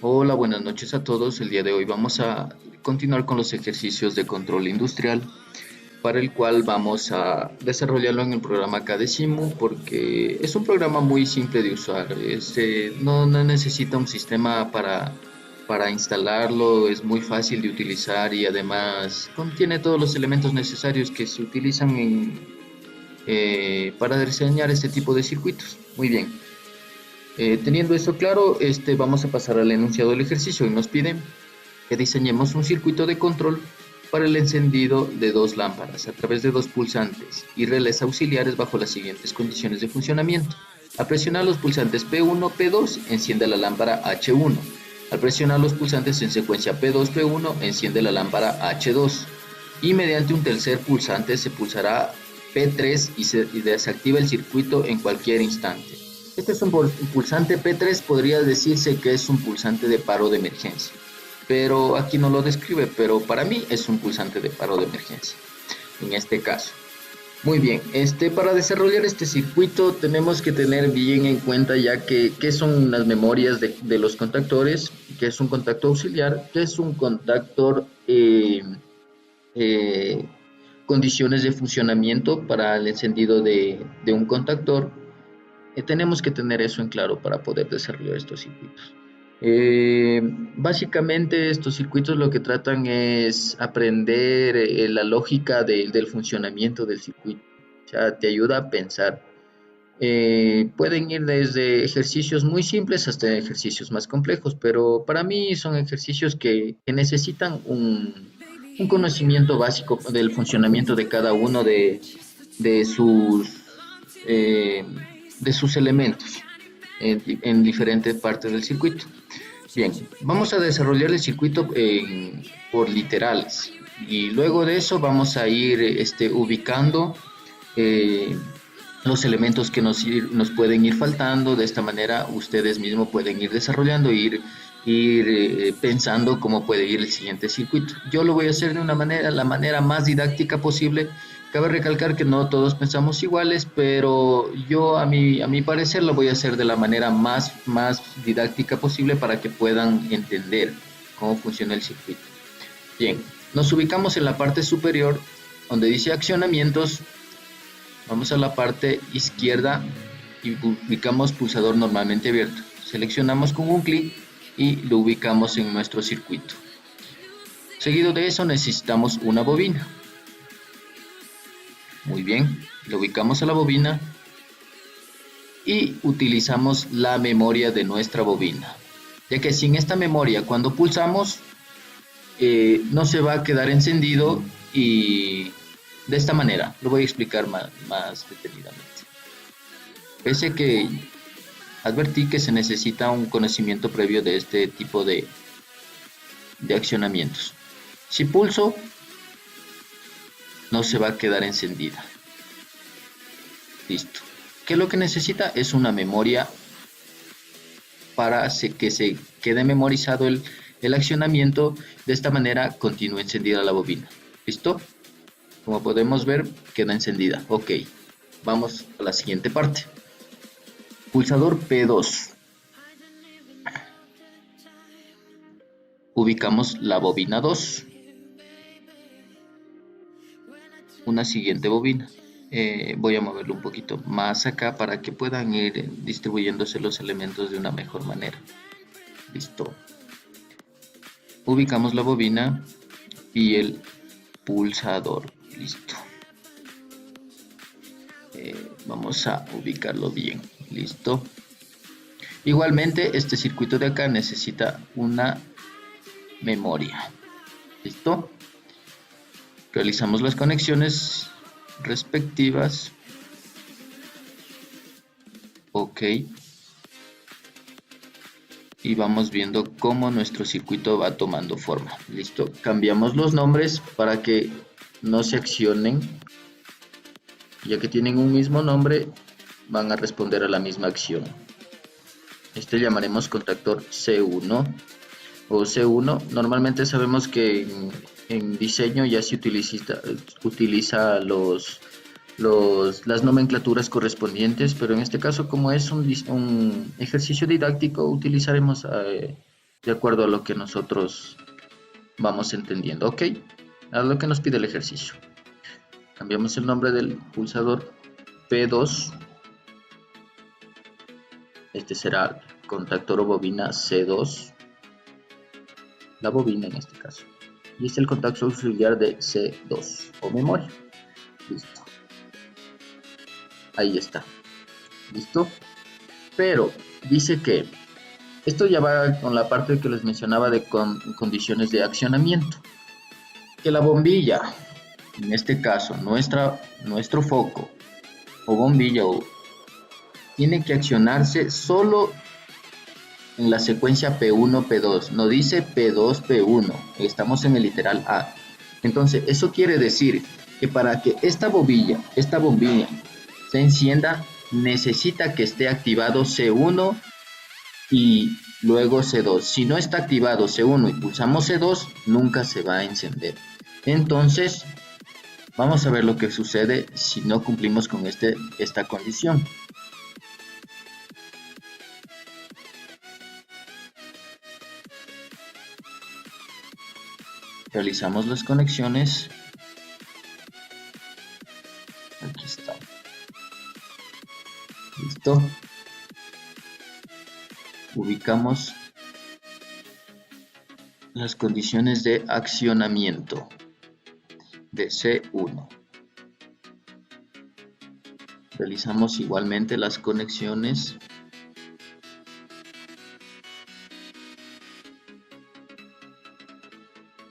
Hola, buenas noches a todos. El día de hoy vamos a continuar con los ejercicios de control industrial, para el cual vamos a desarrollarlo en el programa Cadecimu, porque es un programa muy simple de usar. No necesita un sistema para instalarlo, es muy fácil de utilizar y además contiene todos los elementos necesarios que se utilizan para diseñar este tipo de circuitos. Muy bien. Teniendo esto claro, vamos a pasar al enunciado del ejercicio y nos piden que diseñemos un circuito de control para el encendido de dos lámparas a través de dos pulsantes y relés auxiliares bajo las siguientes condiciones de funcionamiento. Al presionar los pulsantes P1, P2, enciende la lámpara H1. Al presionar los pulsantes en secuencia P2, P1, enciende la lámpara H2. Y mediante un tercer pulsante se pulsará P3 y desactiva el circuito en cualquier instante. Este es un pulsante P3, podría decirse que es un pulsante de paro de emergencia, pero aquí no lo describe, pero para mí es un pulsante de paro de emergencia, en este caso. Muy bien, para desarrollar este circuito tenemos que tener bien en cuenta ya que qué son las memorias de los contactores, qué es un contacto auxiliar, qué es un contactor, eh, condiciones de funcionamiento para el encendido de un contactor. Tenemos que tener eso en claro para poder desarrollar estos circuitos. Eh, Básicamente estos circuitos lo que tratan es aprender la lógica del funcionamiento del circuito. O sea, te ayuda a pensar. Pueden ir desde ejercicios muy simples hasta ejercicios más complejos, pero para mí son ejercicios que necesitan un conocimiento básico del funcionamiento de cada uno de sus, eh, de sus elementos en diferentes partes del circuito. Bien, vamos a desarrollar el circuito por literales y luego de eso vamos a ir ubicando eh, los elementos que nos pueden ir faltando. De esta manera ustedes mismos pueden ir desarrollando, ir pensando cómo puede ir el siguiente circuito. Yo lo voy a hacer de una manera, la manera más didáctica posible. Cabe recalcar que no todos pensamos iguales, pero yo a mi parecer lo voy a hacer de la manera más didáctica posible para que puedan entender cómo funciona el circuito. Bien, nos ubicamos en la parte superior donde dice accionamientos. Vamos a la parte izquierda y ubicamos pulsador normalmente abierto. Seleccionamos con un clic y lo ubicamos en nuestro circuito. Seguido de eso necesitamos una bobina. Muy bien, lo ubicamos a la bobina y utilizamos la memoria de nuestra bobina, ya que sin esta memoria cuando pulsamos no se va a quedar encendido. Y de esta manera lo voy a explicar más detenidamente. Pese que advertí que se necesita un conocimiento previo de este tipo de accionamientos. Si pulso, no se va a quedar encendida. Listo. ¿Qué es lo que necesita? Es una memoria para que se quede memorizado el accionamiento. De esta manera continúa encendida la bobina. ¿Listo? Como podemos ver, queda encendida. Ok. Vamos a la siguiente parte. Pulsador P2. Ubicamos la bobina 2. Una siguiente bobina. Voy a moverlo un poquito más acá para que puedan ir distribuyéndose los elementos de una mejor manera. Listo. Ubicamos la bobina y el pulsador. Listo. Vamos a ubicarlo bien. Listo. Igualmente, este circuito de acá necesita una memoria. ¿Listo? Realizamos las conexiones respectivas. Ok. Y vamos viendo cómo nuestro circuito va tomando forma. Listo. Cambiamos los nombres para que no se accionen. Ya que tienen un mismo nombre, van a responder a la misma acción. Este llamaremos contactor C1 o C1. Normalmente sabemos que en diseño ya se utiliza las nomenclaturas correspondientes, pero en este caso, como es un ejercicio didáctico, utilizaremos de acuerdo a lo que nosotros vamos entendiendo, ¿ok? A lo que nos pide el ejercicio. Cambiamos el nombre del pulsador P2. Este será contactor o bobina C2. La bobina en este caso. Y es el contacto auxiliar de C2 o memoria. Listo. Ahí está. ¿Listo? Pero dice que esto ya va con la parte que les mencionaba de condiciones de accionamiento. Que la bombilla, en este caso nuestro foco o bombilla tiene que accionarse solo en la secuencia P1, P2. No dice P2, P1. Estamos en el literal A. Entonces, eso quiere decir que para que esta bombilla se encienda, necesita que esté activado C1 y luego C2. Si no está activado C1 y pulsamos C2, nunca se va a encender. Entonces, vamos a ver lo que sucede si no cumplimos con esta condición. Realizamos las conexiones. Aquí está. Listo. Ubicamos las condiciones de accionamiento de C1. Realizamos igualmente las conexiones.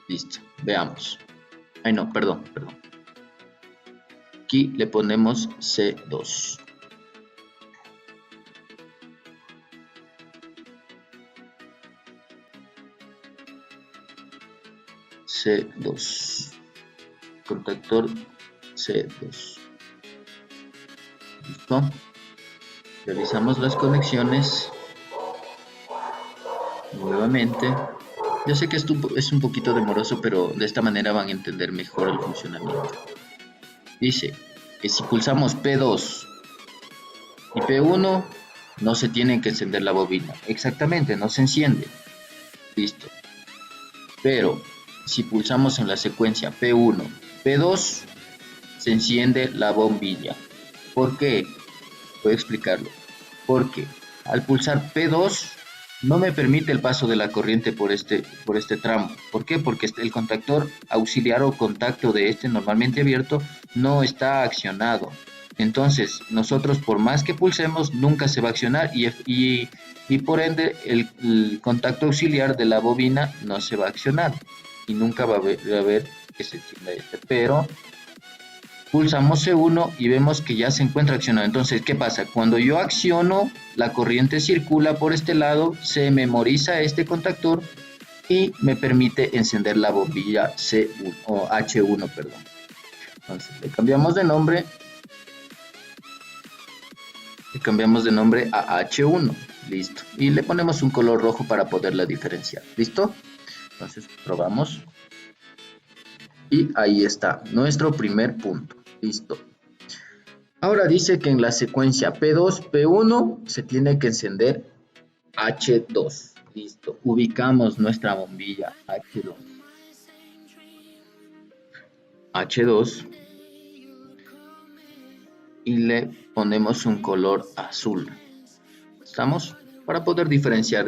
Listo, veamos. Ay, no, perdón. Aquí le ponemos C2. C2. Contactor C2. Listo. Realizamos las conexiones. Nuevamente. Yo sé que esto es un poquito demoroso, pero de esta manera van a entender mejor el funcionamiento. Dice que si pulsamos P2 y P1, no se tiene que encender la bobina. Exactamente, no se enciende. Listo. Pero si pulsamos en la secuencia P1, P2, se enciende la bombilla. ¿Por qué? Voy a explicarlo. Porque al pulsar P2 no me permite el paso de la corriente por este tramo. ¿Por qué? Porque el contactor auxiliar o contacto de normalmente abierto no está accionado. Entonces, nosotros por más que pulsemos, nunca se va a accionar y por ende el contacto auxiliar de la bobina no se va a accionar y nunca va a haber que se encienda pero pulsamos C1 y vemos que ya se encuentra accionado. Entonces, ¿qué pasa? Cuando yo acciono, la corriente circula por este lado, se memoriza este contactor y me permite encender la bombilla C1 o H1, perdón. Entonces, le cambiamos de nombre a H1. Listo. Y le ponemos un color rojo para poderla diferenciar. ¿Listo? Entonces, probamos. Y ahí está, nuestro primer punto. Listo. Ahora dice que en la secuencia P2, P1 se tiene que encender H2. Listo. Ubicamos nuestra bombilla H2. H2. Y le ponemos un color azul. ¿Estamos? Para poder diferenciar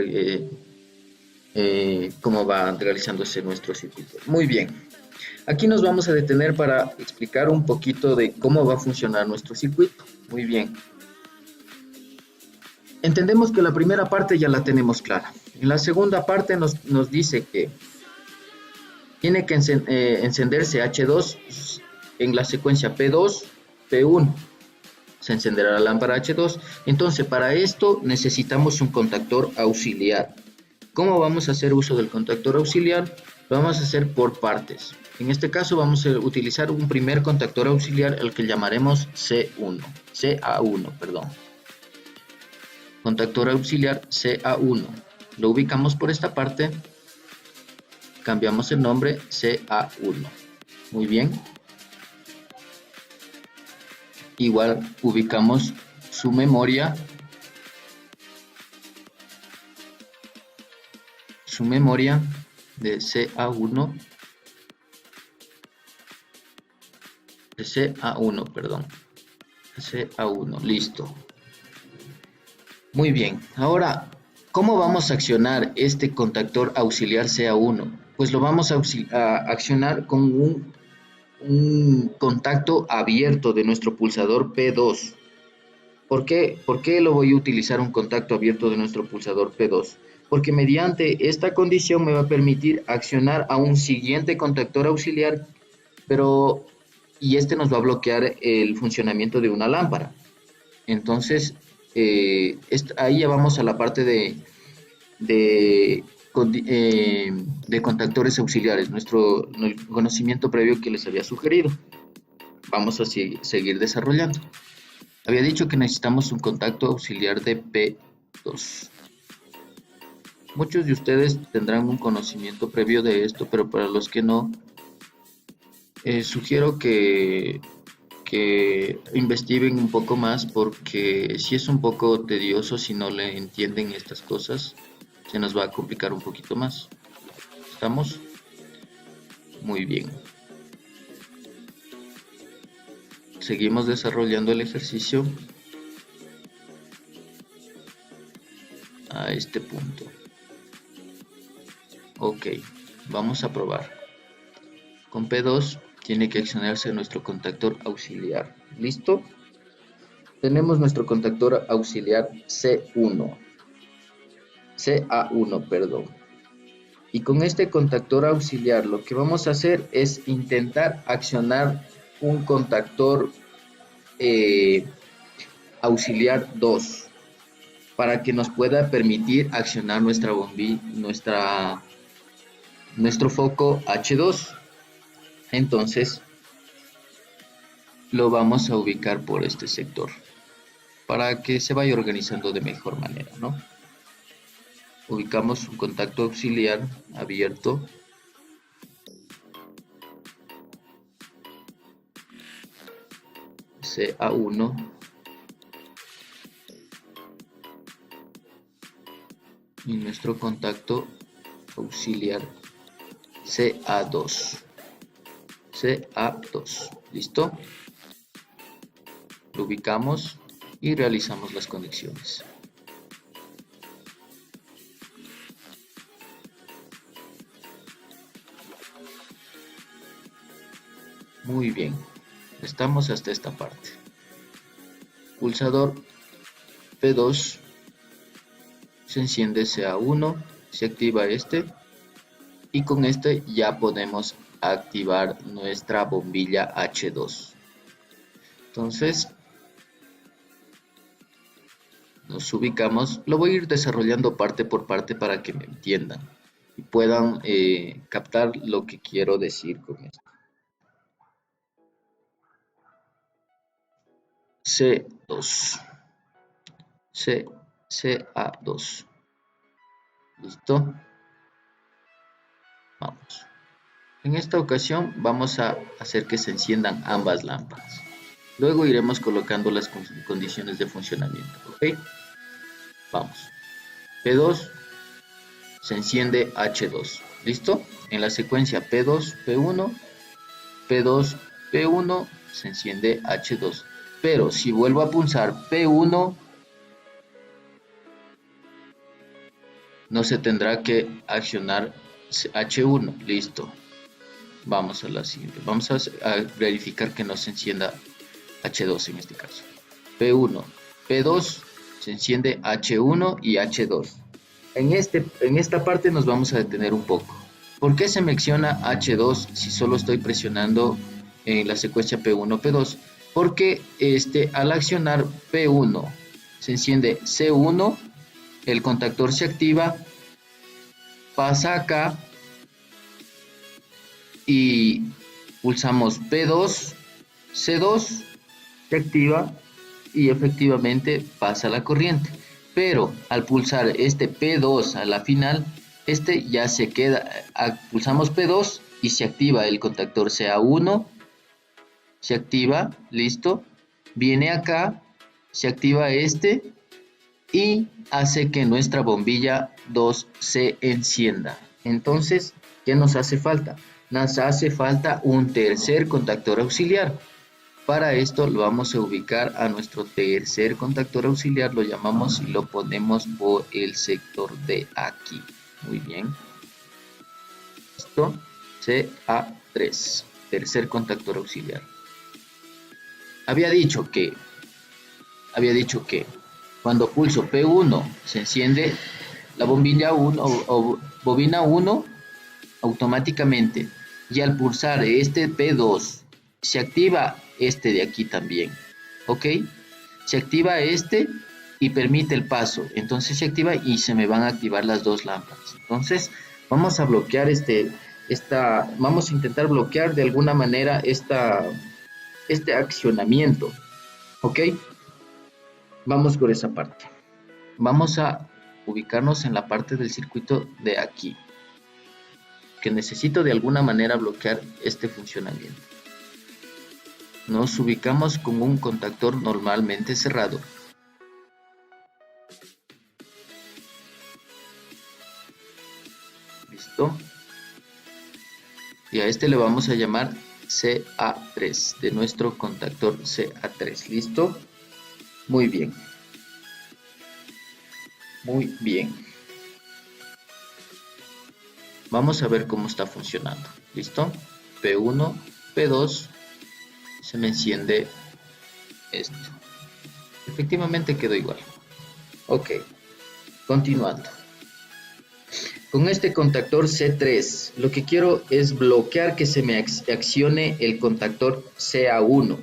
cómo va realizándose nuestro circuito. Muy bien. Aquí nos vamos a detener para explicar un poquito de cómo va a funcionar nuestro circuito. Muy bien. Entendemos que la primera parte ya la tenemos clara. En la segunda parte nos dice que tiene que encenderse H2 en la secuencia P2, P1. Se encenderá la lámpara H2. Entonces, para esto necesitamos un contactor auxiliar. ¿Cómo vamos a hacer uso del contactor auxiliar? Lo vamos a hacer por partes. En este caso vamos a utilizar un primer contactor auxiliar, el que llamaremos CA1, perdón. Contactor auxiliar CA1. Lo ubicamos por esta parte. Cambiamos el nombre CA1. Muy bien. Igual ubicamos su su memoria de CA1, perdón, CA1, listo. Muy bien, ahora, ¿cómo vamos a accionar este contactor auxiliar CA1? Pues lo vamos a accionar con un contacto abierto de nuestro pulsador P2. ¿Por qué? ¿Por qué lo voy a utilizar un contacto abierto de nuestro pulsador P2? Porque mediante esta condición me va a permitir accionar a un siguiente contactor auxiliar, y este nos va a bloquear el funcionamiento de una lámpara. Entonces, ahí ya vamos a la parte de contactores auxiliares, nuestro conocimiento previo que les había sugerido. Vamos a seguir desarrollando. Había dicho que necesitamos un contacto auxiliar de P2. Muchos de ustedes tendrán un conocimiento previo de esto, pero para los que no, sugiero que investiguen un poco más, porque si es un poco tedioso, si no le entienden estas cosas, se nos va a complicar un poquito más. ¿Estamos? Muy bien. Seguimos desarrollando el ejercicio a este punto. Ok, vamos a probar. Con P2 tiene que accionarse nuestro contactor auxiliar. ¿Listo? Tenemos nuestro contactor auxiliar CA1, perdón. Y con este contactor auxiliar lo que vamos a hacer es intentar accionar un contactor auxiliar 2 para que nos pueda permitir accionar nuestra bombilla, nuestro foco H2. Entonces lo vamos a ubicar por este sector para que se vaya organizando de mejor manera, ¿no? Ubicamos un contacto auxiliar abierto CA1 y nuestro contacto auxiliar CA2. ¿Listo? Lo ubicamos y realizamos las conexiones. Muy bien, estamos hasta esta parte. Pulsador P2, se enciende CA1, se activa este, y con este ya podemos activar nuestra bombilla H2. Entonces nos ubicamos. Lo voy a ir desarrollando parte por parte para que me entiendan y puedan captar lo que quiero decir con esto. C2, CA2. ¿Listo? Vamos. En esta ocasión vamos a hacer que se enciendan ambas lámparas. Luego iremos colocando las condiciones de funcionamiento. ¿Ok? Vamos. P2, se enciende H2. ¿Listo? En la secuencia P2, P1, P2, P1, se enciende H2. Pero si vuelvo a pulsar P1, no se tendrá que accionar H1. Listo. Vamos a la siguiente. Vamos a verificar que no se encienda H2 en este caso. P1, P2, se enciende H1 y H2. En esta parte nos vamos a detener un poco. ¿Por qué se menciona H2 si solo estoy presionando en la secuencia P1, P2? Porque al accionar P1 se enciende C1, el contactor se activa, pasa acá y pulsamos P2, C2, se activa y efectivamente pasa la corriente. Pero al pulsar este P2 a la final, ya se queda, pulsamos P2 y se activa el contactor CA1, se activa, listo, viene acá, se activa y hace que nuestra bombilla 2 se encienda. Entonces, ¿qué nos hace falta? Nos hace falta un tercer contactor auxiliar. Para esto lo vamos a ubicar a nuestro tercer contactor auxiliar, lo llamamos y lo ponemos por el sector de aquí. Muy bien. Listo. CA3, tercer contactor auxiliar. Había dicho que cuando pulso P1 se enciende la bombilla 1 o bobina 1 automáticamente, y al pulsar este P2 se activa este de aquí también, ¿ok? Se activa este y permite el paso, entonces se activa y se me van a activar las dos lámparas. Entonces vamos a bloquear vamos a intentar bloquear de alguna manera este accionamiento, ¿ok? Vamos por esa parte. Vamos a ubicarnos en la parte del circuito de aquí, que necesito de alguna manera bloquear este funcionamiento. Nos ubicamos con un contactor normalmente cerrado. ¿Listo? Y a este le vamos a llamar CA3, de nuestro contactor CA3. ¿Listo? Muy bien. Muy bien. Vamos a ver cómo está funcionando. ¿Listo? P1, P2, se me enciende esto. Efectivamente quedó igual. Ok, continuando. Con este contactor C3, lo que quiero es bloquear que se me accione el contactor CA1.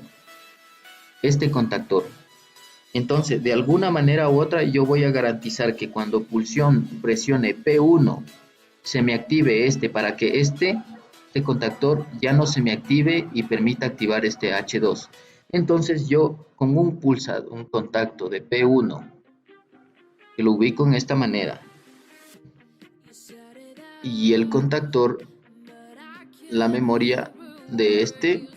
Este contactor. Entonces, de alguna manera u otra, yo voy a garantizar que cuando presione P1, se me active este para que este contactor ya no se me active y permita activar este H2. Entonces yo con un contacto de P1, que lo ubico en esta manera, y el contactor, la memoria de este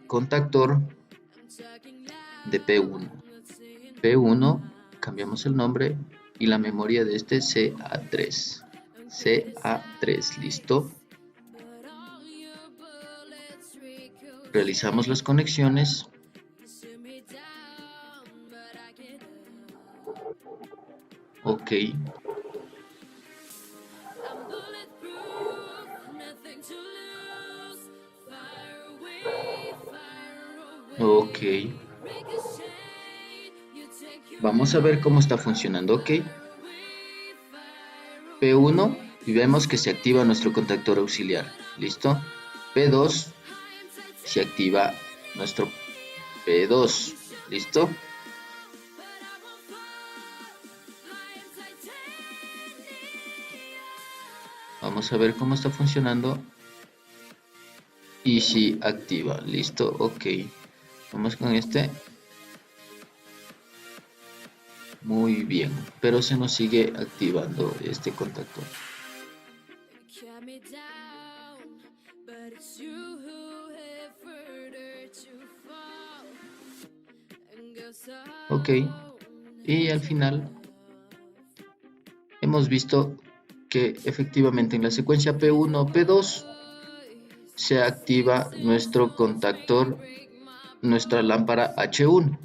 contactor de P1. P1, cambiamos el nombre, y la memoria de este CA3. CA3, ¿listo? Realizamos las conexiones. Ok. Ok. Vamos a ver cómo está funcionando. Ok. P1 y vemos que se activa nuestro contactor auxiliar. ¿Listo? P2 se activa nuestro P2. ¿Listo? Vamos a ver cómo está funcionando. Y si activa. ¿Listo? Ok. Vamos con este. Muy bien. Pero se nos sigue activando este contactor. Ok. Y al final hemos visto que efectivamente en la secuencia P1, P2 se activa nuestro contactor, nuestra lámpara H1.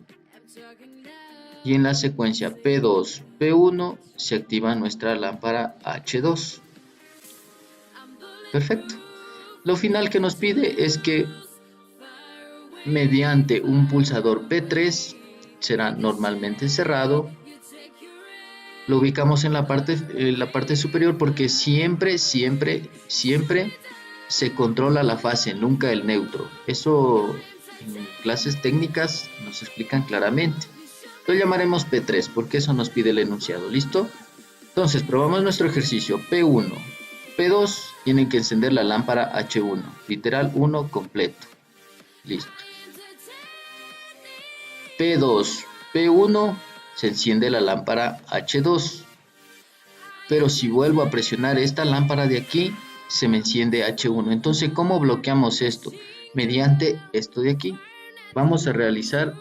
Y en la secuencia P2, P1 se activa nuestra lámpara H2. Perfecto. Lo final que nos pide es que mediante un pulsador P3 será normalmente cerrado. Lo ubicamos en la parte superior porque siempre se controla la fase, nunca el neutro. Eso en clases técnicas nos explican claramente. Lo llamaremos P3 porque eso nos pide el enunciado. ¿Listo? Entonces probamos nuestro ejercicio. P1, P2 tienen que encender la lámpara H1, literal 1 completo. Listo. P2, P1 se enciende la lámpara H2. Pero si vuelvo a presionar esta lámpara de aquí, se me enciende H1. Entonces, ¿cómo bloqueamos esto? Mediante esto de aquí. Vamos a realizar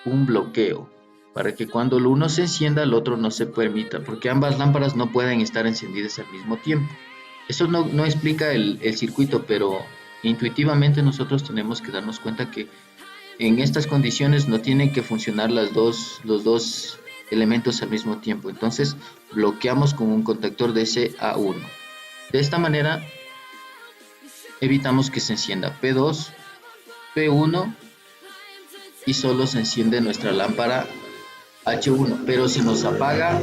un bloqueo. para que cuando el uno se encienda, el otro no se permita, porque ambas lámparas no pueden estar encendidas al mismo tiempo. Eso no explica el circuito, pero intuitivamente nosotros tenemos que darnos cuenta que en estas condiciones no tienen que funcionar los dos elementos al mismo tiempo. Entonces bloqueamos con un contactor DC a 1. De esta manera evitamos que se encienda P2, P1 y solo se enciende nuestra lámpara H1. Pero se nos apaga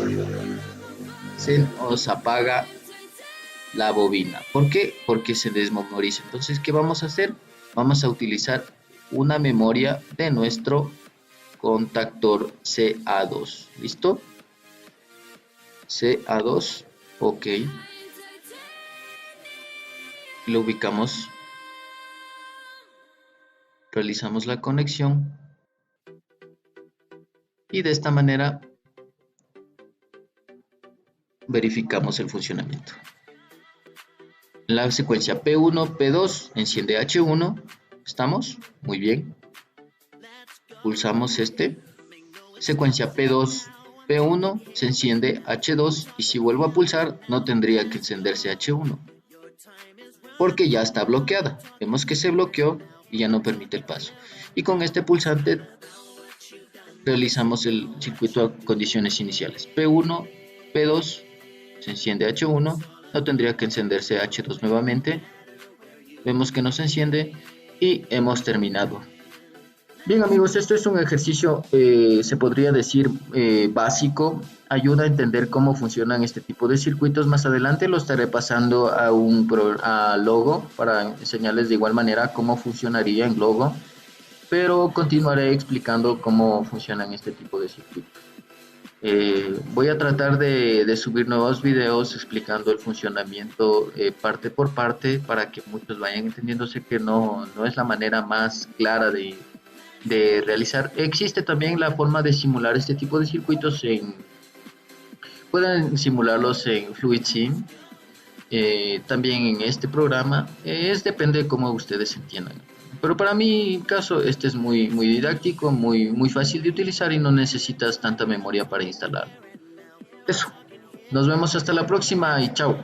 la bobina. ¿Por qué? Porque se desmemoriza. Entonces, ¿qué vamos a hacer? Vamos a utilizar una memoria de nuestro contactor CA2. ¿Listo? CA2, ok. Lo ubicamos. Realizamos la conexión. Y de esta manera verificamos el funcionamiento. En la secuencia P1, P2, enciende H1. ¿Estamos? Muy bien. Pulsamos este. Secuencia P2, P1, se enciende H2 y si vuelvo a pulsar no tendría que encenderse H1 porque ya está bloqueada. Vemos que se bloqueó y ya no permite el paso. Y con este pulsante realizamos el circuito a condiciones iniciales. P1, P2, se enciende H1, no tendría que encenderse H2 nuevamente. Vemos que no se enciende y hemos terminado. Bien amigos, esto es un ejercicio, se podría decir, básico. Ayuda a entender cómo funcionan este tipo de circuitos. Más adelante lo estaré pasando a Logo para enseñarles de igual manera cómo funcionaría en Logo. Pero continuaré explicando cómo funcionan este tipo de circuitos. Voy a tratar de subir nuevos videos explicando el funcionamiento parte por parte para que muchos vayan entendiendo. Sé que no es la manera más clara de realizar. Existe también la forma de simular este tipo de circuitos pueden simularlos en FluidSim, también en este programa. Depende de cómo ustedes entiendan. Pero para mi caso este es muy didáctico, muy fácil de utilizar y no necesitas tanta memoria para instalarlo. Eso. Nos vemos hasta la próxima y chao.